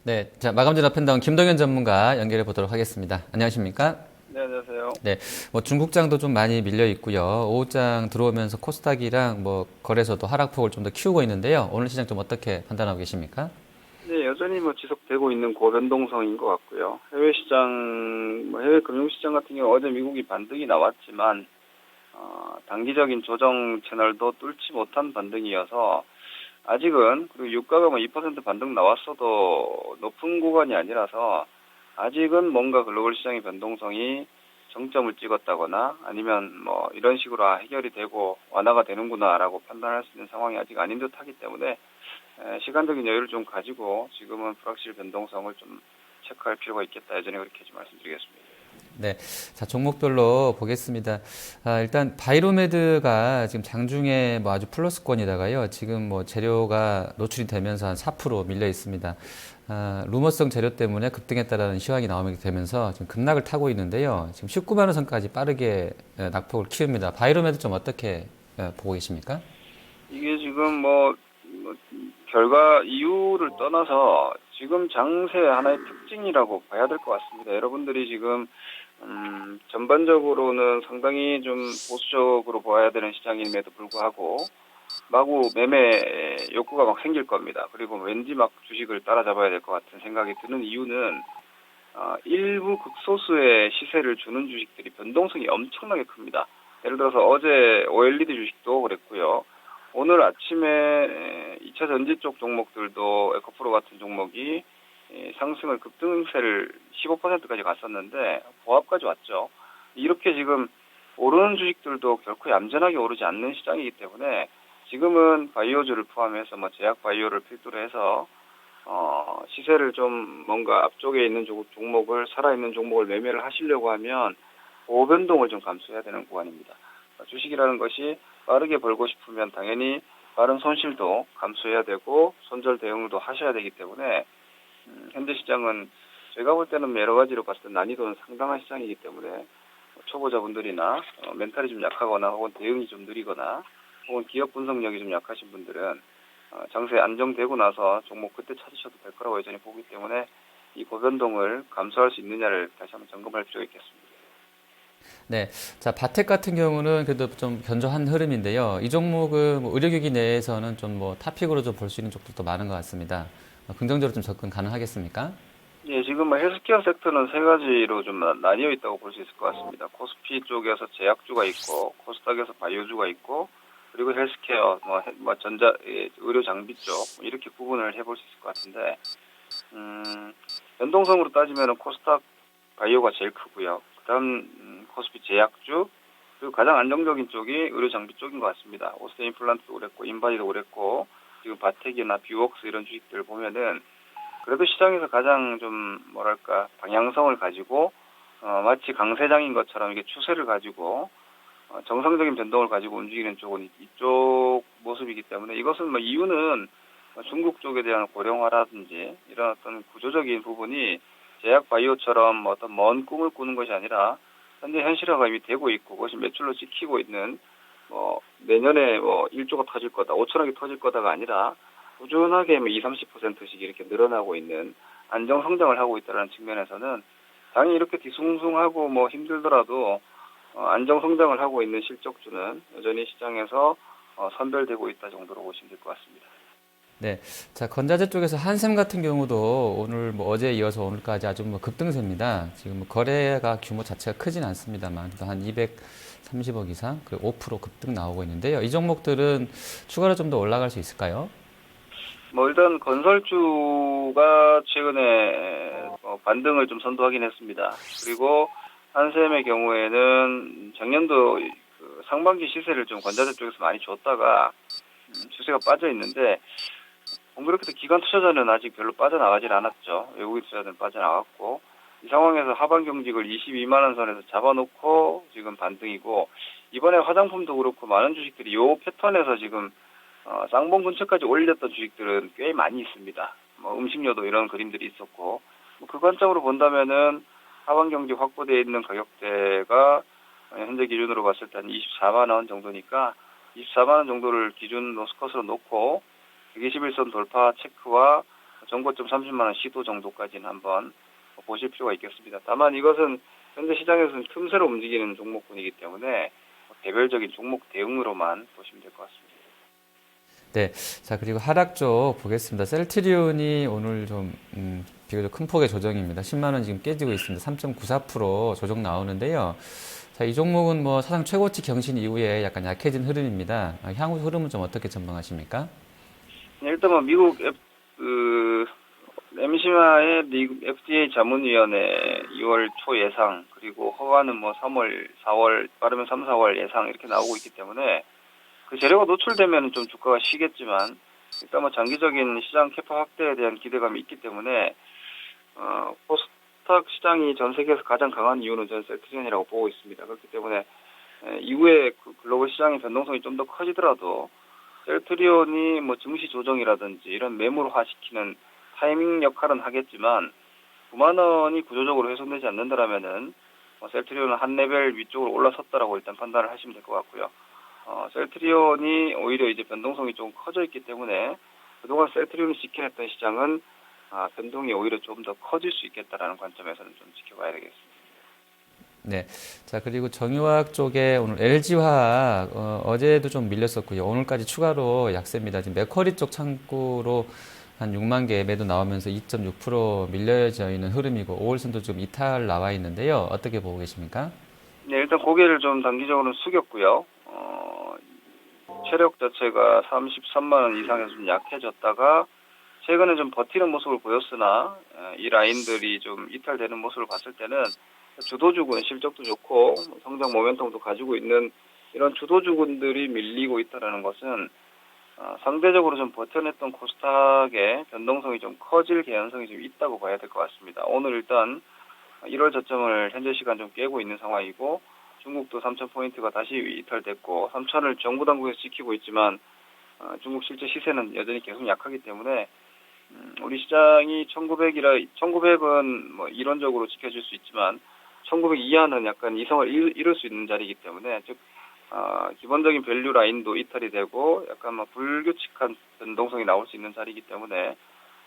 네, 자, 마감전 팬다운 김동현 전문가 연결해 보도록 하겠습니다. 안녕하십니까? 네, 안녕하세요. 네, 뭐 중국장도 좀 많이 밀려 있고요. 오후장 들어오면서 코스닥이랑 뭐 거래소도 하락폭을 좀 더 키우고 있는데요. 오늘 시장 좀 어떻게 판단하고 계십니까? 네, 여전히 지속되고 있는 고변동성인 것 같고요. 해외 시장, 해외 금융시장 같은 경우 어제 미국이 반등이 나왔지만, 단기적인 조정 채널도 뚫지 못한 반등이어서 아직은, 그리고 유가가 2% 반등 나왔어도 높은 구간이 아니라서 아직은 뭔가 글로벌 시장의 변동성이 정점을 찍었다거나 아니면 이런 식으로 해결이 되고 완화가 되는구나라고 판단할 수 있는 상황이 아직 아닌 듯 하기 때문에 시간적인 여유를 좀 가지고 지금은 불확실 변동성을 좀 체크할 필요가 있겠다. 예전에 그렇게 좀 말씀드리겠습니다. 네, 자, 종목별로 보겠습니다. 일단 바이로메드가 지금 장중에 뭐 아주 플러스권이다가요. 지금 뭐 재료가 노출이 되면서 한 4% 밀려 있습니다. 루머성 재료 때문에 급등했다라는 시황이 나오게 되면서 지금 급락을 타고 있는데요. 지금 19만 원 선까지 빠르게 낙폭을 키웁니다. 바이로메드 좀 어떻게 보고 계십니까? 이게 지금 결과 이유를 떠나서 지금 장세 하나의 특징이라고 봐야 될 것 같습니다. 여러분들이 지금 전반적으로는 상당히 좀 보수적으로 봐야 되는 시장임에도 불구하고 마구 매매 욕구가 막 생길 겁니다. 그리고 왠지 막 주식을 따라잡아야 될 것 같은 생각이 드는 이유는 일부 극소수의 시세를 주는 주식들이 변동성이 엄청나게 큽니다. 예를 들어서 어제 OLED 주식도 그랬고요. 오늘 아침에 2차 전지 쪽 종목들도 에코프로 같은 종목이 상승을 급등세를 15%까지 갔었는데 보합까지 왔죠. 이렇게 지금 오르는 주식들도 결코 얌전하게 오르지 않는 시장이기 때문에 지금은 바이오주를 포함해서 제약 바이오를 필두로 해서 시세를 좀 뭔가 앞쪽에 있는 종목을 살아있는 종목을 매매를 하시려고 하면 고변동을 좀 감수해야 되는 구간입니다. 주식이라는 것이 빠르게 벌고 싶으면 당연히 빠른 손실도 감수해야 되고 손절 대응도 하셔야 되기 때문에 현재 시장은 제가 볼 때는 여러 가지로 봤을 때 난이도는 상당한 시장이기 때문에 초보자분들이나 멘탈이 좀 약하거나 혹은 대응이 좀 느리거나 혹은 기업 분석력이 좀 약하신 분들은 장세 안정되고 나서 종목 그때 찾으셔도 될 거라고 여전히 보기 때문에 이 고변동을 감수할 수 있느냐를 다시 한번 점검할 필요가 있겠습니다. 네. 자, 바텍 같은 경우는 그래도 좀 견조한 흐름인데요. 이 종목은 뭐 의료기기 내에서는 좀 뭐 탑픽으로 좀 볼 수 있는 쪽도 또 많은 것 같습니다. 긍정적으로 좀 접근 가능하겠습니까? 예, 지금 헬스케어 섹터는 세 가지로 좀 나뉘어 있다고 볼 수 있을 것 같습니다. 코스피 쪽에서 제약주가 있고, 코스닥에서 바이오주가 있고, 그리고 헬스케어, 전자, 의료 장비 쪽, 이렇게 구분을 해볼 수 있을 것 같은데, 연동성으로 따지면 코스닥 바이오가 제일 크고요. 그 다음, 코스피 제약주, 그리고 가장 안정적인 쪽이 의료 장비 쪽인 것 같습니다. 오스테 임플란트도 그랬고, 인바디도 그랬고, 지금 바텍이나 뷰웍스 이런 주식들 보면은, 그래도 시장에서 가장 좀 방향성을 가지고 마치 강세장인 것처럼 이게 추세를 가지고 정상적인 변동을 가지고 움직이는 쪽은 이쪽 모습이기 때문에 이것은 이유는 중국 쪽에 대한 고령화라든지 이런 어떤 구조적인 부분이 제약 바이오처럼 어떤 먼 꿈을 꾸는 것이 아니라 현재 현실화가 이미 되고 있고 그것이 매출로 찍히고 있는 내년에 1조가 터질 거다, 5천억이 터질 거다가 아니라 꾸준하게 2, 30%씩 이렇게 늘어나고 있는 안정 성장을 하고 있다는 측면에서는 당연히 이렇게 뒤숭숭하고 힘들더라도 안정 성장을 하고 있는 실적주는 여전히 시장에서 선별되고 있다 정도로 보시면 될 것 같습니다. 네. 자, 건자재 쪽에서 한샘 같은 경우도 오늘 뭐 어제 이어서 오늘까지 아주 뭐 급등세입니다. 지금 뭐 거래가 규모 자체가 크진 않습니다만 한 230억 이상, 그리고 5% 급등 나오고 있는데요. 이 종목들은 추가로 좀 더 올라갈 수 있을까요? 일단 건설주가 최근에 반등을 좀 선도하긴 했습니다. 그리고 한샘의 경우에는 작년도 그 상반기 시세를 좀 건자재 쪽에서 많이 줬다가 추세가 빠져 있는데 공교롭게도 기관 투자자는 아직 별로 빠져나가질 않았죠. 외국인 투자자는 빠져나갔고 이 상황에서 하반 경직을 22만 원 선에서 잡아놓고 지금 반등이고 이번에 화장품도 그렇고 많은 주식들이 요 패턴에서 지금 쌍봉 근처까지 올렸던 주식들은 꽤 많이 있습니다. 음식료도 이런 그림들이 있었고 그 관점으로 본다면은 하반 경직 확보되어 있는 가격대가 현재 기준으로 봤을 때 한 24만 원 정도니까 24만 원 정도를 기준 로스컷으로 놓고 121선 돌파 체크와 정고점 30만 원 시도 정도까지는 한번 보실 필요가 있겠습니다. 다만 이것은 현재 시장에서는 틈새로 움직이는 종목군이기 때문에 개별적인 종목 대응으로만 보시면 될 것 같습니다. 네. 자, 그리고 하락 쪽 보겠습니다. 셀트리온이 오늘 좀, 비교적 큰 폭의 조정입니다. 10만 원 지금 깨지고 있습니다. 3.94% 조정 나오는데요. 자, 이 종목은 뭐 사상 최고치 경신 이후에 약간 약해진 흐름입니다. 향후 흐름은 좀 어떻게 전망하십니까? 일단 뭐 미국 MC마의 미국 FDA 자문위원회 2월 초 예상 그리고 허가는 뭐 3월, 4월 빠르면 3, 4월 예상 이렇게 나오고 있기 때문에 그 재료가 노출되면 좀 주가가 쉬겠지만 일단 뭐 장기적인 시장 캐파 확대에 대한 기대감이 있기 때문에 코스닥 시장이 전 세계에서 가장 강한 이유는 저는 셀트리온이라고 보고 있습니다. 그렇기 때문에 이후에 그 글로벌 시장의 변동성이 좀 더 커지더라도 셀트리온이 뭐 증시 조정이라든지 이런 매물화시키는 타이밍 역할은 하겠지만 9만 원이 구조적으로 훼손되지 않는다라면은 셀트리온은 한 레벨 위쪽으로 올라섰다라고 일단 판단을 하시면 될 것 같고요. 셀트리온이 오히려 이제 변동성이 좀 커져 있기 때문에 그동안 셀트리온이 지켜냈던 시장은 변동이 오히려 좀 더 커질 수 있겠다라는 관점에서는 좀 지켜봐야 되겠습니다. 네. 자, 그리고 정유화학 쪽에 오늘 LG화학, 어제도 좀 밀렸었고요. 오늘까지 추가로 약세입니다. 지금 맥쿼리 쪽 창구로 한 6만 개 매도 나오면서 2.6% 밀려져 있는 흐름이고, 5월선도 좀 이탈 나와 있는데요. 어떻게 보고 계십니까? 네, 일단 고개를 좀 단기적으로 숙였고요. 체력 자체가 33만 원 이상에서 좀 약해졌다가 최근에 좀 버티는 모습을 보였으나 이 라인들이 좀 이탈되는 모습을 봤을 때는 주도주군 실적도 좋고 성장 모멘텀도 가지고 있는 이런 주도주군들이 밀리고 있다는 것은 상대적으로 좀 버텨냈던 코스닥의 변동성이 좀 커질 개연성이 좀 있다고 봐야 될 것 같습니다. 오늘 일단 1월 저점을 현재 시간 좀 깨고 있는 상황이고 중국도 3,000포인트가 다시 이탈됐고 3,000을 정부 당국에서 지키고 있지만 중국 실제 시세는 여전히 계속 약하기 때문에 우리 시장이 1900은 뭐 이론적으로 지켜질 수 있지만 1900 이하는 약간 이성을 잃을 수 있는 자리이기 때문에 즉 기본적인 밸류 라인도 이탈이 되고 약간 뭐 불규칙한 변동성이 나올 수 있는 자리이기 때문에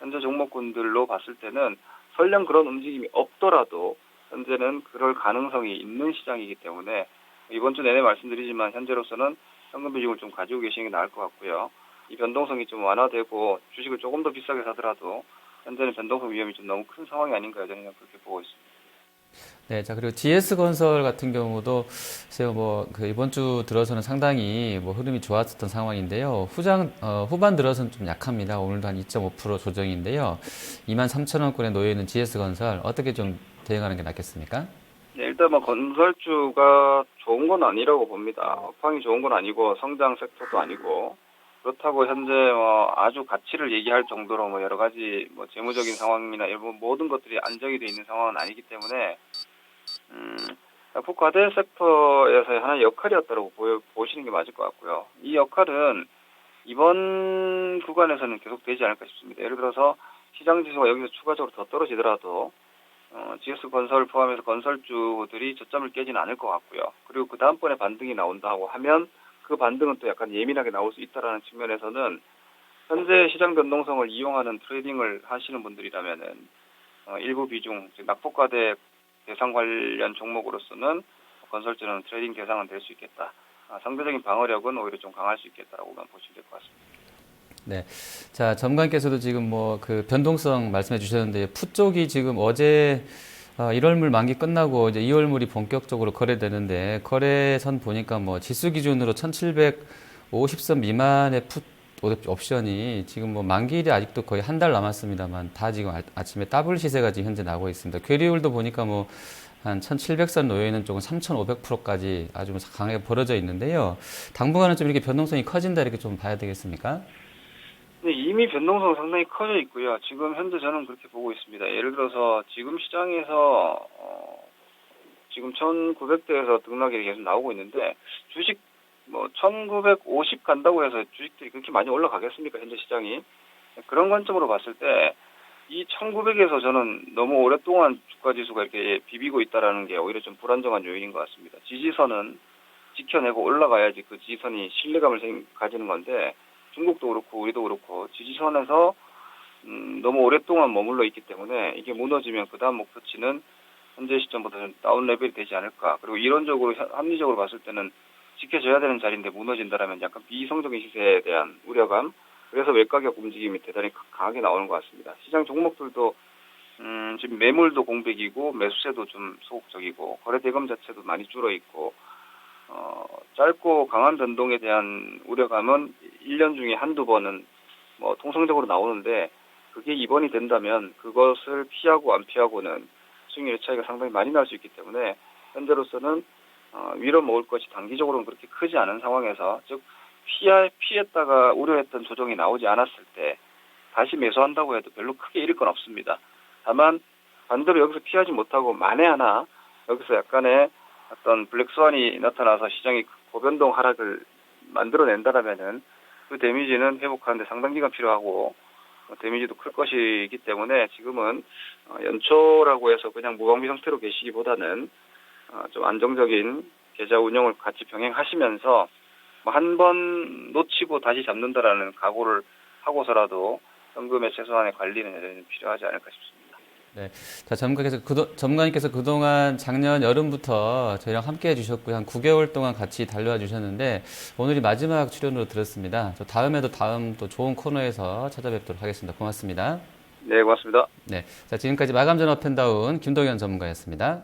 현재 종목군들로 봤을 때는 설령 그런 움직임이 없더라도 현재는 그럴 가능성이 있는 시장이기 때문에 이번 주 내내 말씀드리지만 현재로서는 현금 비중을 좀 가지고 계시는 게 나을 것 같고요. 이 변동성이 좀 완화되고 주식을 조금 더 비싸게 사더라도 현재는 변동성 위험이 좀 너무 큰 상황이 아닌가 여전히 그렇게 보고 있습니다. 네, 자, 그리고 GS건설 같은 경우도 글쎄요, 이번 주 들어서는 상당히 흐름이 좋았었던 상황인데요. 후반 들어서는 좀 약합니다. 오늘도 한 2.5% 조정인데요. 23,000원권에 놓여있는 GS건설 어떻게 좀 대응하는 게 낫겠습니까? 네, 일단 뭐 건설주가 좋은 건 아니라고 봅니다. 업황이 좋은 건 아니고 성장 섹터도 아니고 그렇다고 현재 뭐 아주 가치를 얘기할 정도로 뭐 여러 가지 뭐 재무적인 상황이나 이런 모든 것들이 안정이 돼 있는 상황은 아니기 때문에 과대 섹터에서의 하나의 역할이었다고 보시는 게 맞을 것 같고요. 이 역할은 이번 구간에서는 계속 되지 않을까 싶습니다. 예를 들어서 시장 지수가 여기서 추가적으로 더 떨어지더라도 GS건설 포함해서 건설주들이 저점을 깨지는 않을 것 같고요. 그리고 그 다음번에 반등이 나온다고 하면 그 반등은 또 약간 예민하게 나올 수 있다라는 측면에서는 현재 시장 변동성을 이용하는 트레이딩을 하시는 분들이라면은 일부 비중, 즉 낙폭과대 대상 관련 종목으로서는 건설주는 트레이딩 대상은 될 수 있겠다. 상대적인 방어력은 오히려 좀 강할 수 있겠다라고만 보시면 될 것 같습니다. 네. 자, 점관께서도 지금 그 변동성 말씀해 주셨는데, 푸 쪽이 지금 어제 1월물 만기 끝나고 이제 2월물이 본격적으로 거래되는데, 거래선 보니까 지수 기준으로 1750선 미만의 푸 옵션이 지금 만기일이 아직도 거의 한 달 남았습니다만, 다 지금 아침에 더블 시세가 지금 현재 나오고 있습니다. 괴리율도 보니까 한 1700선 놓여있는 쪽은 3500%까지 아주 강하게 벌어져 있는데요. 당분간은 좀 이렇게 변동성이 커진다 이렇게 좀 봐야 되겠습니까? 네, 이미 변동성은 상당히 커져 있고요. 지금 현재 저는 그렇게 보고 있습니다. 예를 들어서 지금 시장에서 지금 1900대에서 등락이 계속 나오고 있는데 주식 1950 간다고 해서 주식들이 그렇게 많이 올라가겠습니까? 현재 시장이. 그런 관점으로 봤을 때 이 1900에서 저는 너무 오랫동안 주가 지수가 이렇게 비비고 있다라는 게 오히려 좀 불안정한 요인인 것 같습니다. 지지선은 지켜내고 올라가야지 그 지지선이 신뢰감을 가지는 건데 중국도 그렇고 우리도 그렇고 지지선에서 너무 오랫동안 머물러 있기 때문에 이게 무너지면 그 다음 목표치는 현재 시점보다 좀 다운 레벨이 되지 않을까. 그리고 이론적으로 합리적으로 봤을 때는 지켜져야 되는 자리인데 무너진다라면 약간 비이성적인 시세에 대한 우려감. 그래서 외가격 움직임이 대단히 강하게 나오는 것 같습니다. 시장 종목들도 지금 매물도 공백이고 매수세도 좀 소극적이고 거래 대금 자체도 많이 줄어 있고 짧고 강한 변동에 대한 우려감은 1년 중에 한두 번은 뭐 통상적으로 나오는데 그게 이번이 된다면 그것을 피하고 안 피하고는 수익률의 차이가 상당히 많이 날 수 있기 때문에 현재로서는 위로 먹을 것이 단기적으로는 그렇게 크지 않은 상황에서 즉 피했다가 우려했던 조정이 나오지 않았을 때 다시 매수한다고 해도 별로 크게 잃을 건 없습니다. 다만 반대로 여기서 피하지 못하고 만에 하나 여기서 약간의 어떤 블랙스완이 나타나서 시장이 고변동 하락을 만들어낸다라면은 그 데미지는 회복하는데 상당 기간 필요하고 데미지도 클 것이기 때문에 지금은 연초라고 해서 그냥 무방비 상태로 계시기보다는 좀 안정적인 계좌 운영을 같이 병행하시면서 한 번 놓치고 다시 잡는다라는 각오를 하고서라도 현금의 최소한의 관리는 여전히 필요하지 않을까 싶습니다. 네. 자, 전문가님께서 그동안 작년 여름부터 저희랑 함께 해주셨고요. 한 9개월 동안 같이 달려와 주셨는데, 오늘이 마지막 출연으로 들었습니다. 저 다음에도 또 좋은 코너에서 찾아뵙도록 하겠습니다. 고맙습니다. 네, 고맙습니다. 네. 자, 지금까지 마감전 업앤다운 김동현 전문가였습니다.